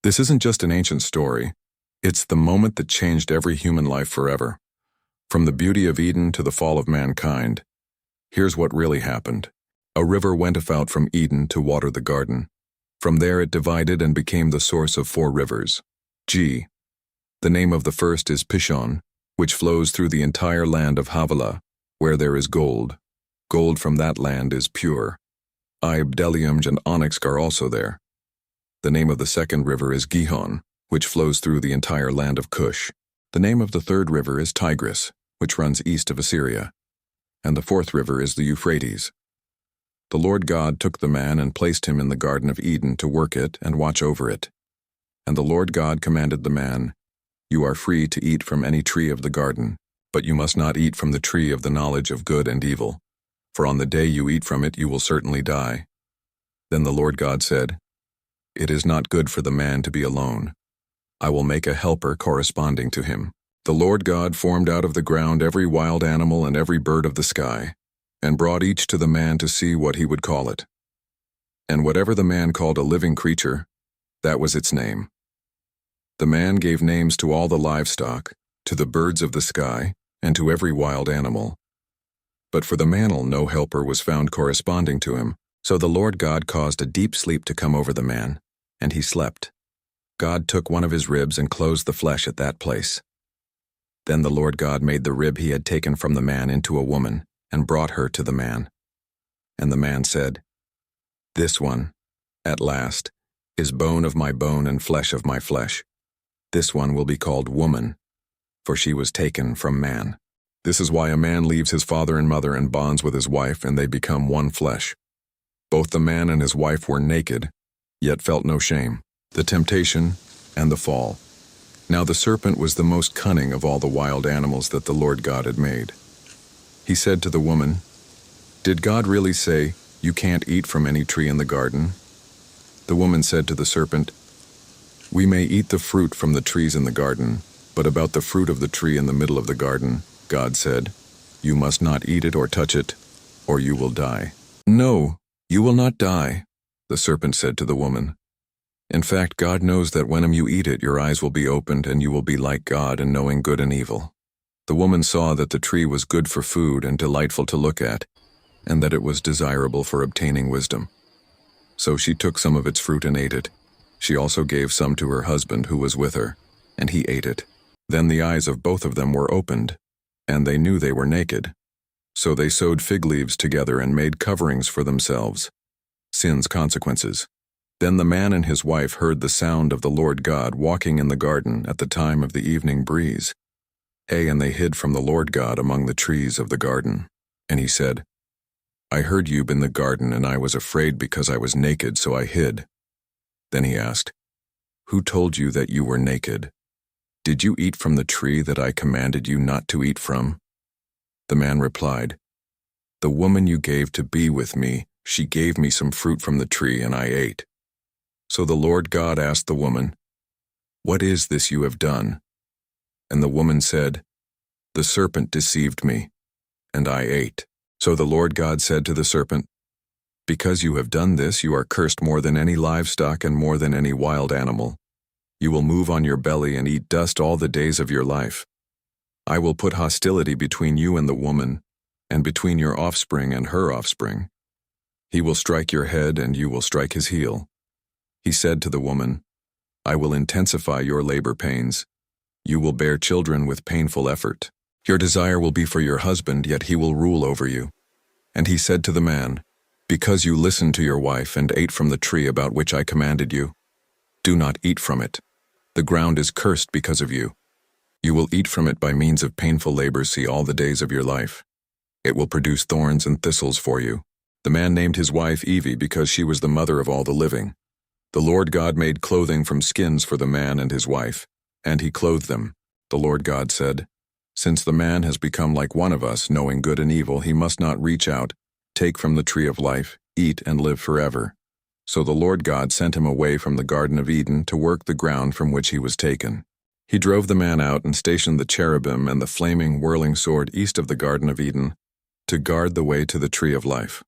This isn't just an ancient story. It's the moment that changed every human life forever. From the beauty of Eden to the fall of mankind, here's what really happened. A river went out from Eden to water the garden. From there it divided and became the source of 4 rivers. G. The name of the first is Pishon, which flows through the entire land of Havilah, where there is gold. Gold from that land is pure. Bdellium and onyx are also there. The name of the second river is Gihon, which flows through the entire land of Cush. The name of the third river is Tigris, which runs east of Assyria. And the fourth river is the Euphrates. The Lord God took the man and placed him in the Garden of Eden to work it and watch over it. And the Lord God commanded the man, "You are free to eat from any tree of the garden, but you must not eat from the tree of the knowledge of good and evil, for on the day you eat from it you will certainly die." Then the Lord God said, "It is not good for the man to be alone. I will make a helper corresponding to him." The Lord God formed out of the ground every wild animal and every bird of the sky, and brought each to the man to see what he would call it. And whatever the man called a living creature, that was its name. The man gave names to all the livestock, to the birds of the sky, and to every wild animal. But for the man no helper was found corresponding to him, so the Lord God caused a deep sleep to come over the man, and he slept. God took one of his ribs and closed the flesh at that place. Then the Lord God made the rib he had taken from the man into a woman, and brought her to the man. And the man said, "This one, at last, is bone of my bone and flesh of my flesh. This one will be called woman, for she was taken from man." This is why a man leaves his father and mother and bonds with his wife, and they become one flesh. Both the man and his wife were naked, yet felt no shame. The temptation and the fall. Now the serpent was the most cunning of all the wild animals that the Lord God had made. He said to the woman, "Did God really say, 'You can't eat from any tree in the garden'?" The woman said to the serpent, "We may eat the fruit from the trees in the garden, but about the fruit of the tree in the middle of the garden, God said, 'You must not eat it or touch it, or you will die.'" "No, you will not die," the serpent said to the woman. "In fact, God knows that when you eat it, your eyes will be opened and you will be like God in knowing good and evil." The woman saw that the tree was good for food and delightful to look at, and that it was desirable for obtaining wisdom. So she took some of its fruit and ate it. She also gave some to her husband who was with her, and he ate it. Then the eyes of both of them were opened, and they knew they were naked. So they sewed fig leaves together and made coverings for themselves. Sin's consequences. Then the man and his wife heard the sound of the Lord God walking in the garden at the time of the evening breeze. And they hid from the Lord God among the trees of the garden. And he said, "I heard you in the garden, and I was afraid because I was naked, so I hid." Then he asked, "Who told you that you were naked? Did you eat from the tree that I commanded you not to eat from?" The man replied, "The woman you gave to be with me, she gave me some fruit from the tree, and I ate." So the Lord God asked the woman, "What is this you have done?" And the woman said, "The serpent deceived me, and I ate." So the Lord God said to the serpent, "Because you have done this, you are cursed more than any livestock and more than any wild animal. You will move on your belly and eat dust all the days of your life. I will put hostility between you and the woman, and between your offspring and her offspring. He will strike your head and you will strike his heel." He said to the woman, "I will intensify your labor pains. You will bear children with painful effort. Your desire will be for your husband, yet he will rule over you." And he said to the man, "Because you listened to your wife and ate from the tree about which I commanded you, do not eat from it. The ground is cursed because of you. You will eat from it by means of painful labor all the days of your life. It will produce thorns and thistles for you." The man named his wife Evie because she was the mother of all the living. The Lord God made clothing from skins for the man and his wife, and he clothed them. The Lord God said, "Since the man has become like one of us, knowing good and evil, he must not reach out, take from the tree of life, eat and live forever." So the Lord God sent him away from the Garden of Eden to work the ground from which he was taken. He drove the man out and stationed the cherubim and the flaming, whirling sword east of the Garden of Eden to guard the way to the tree of life.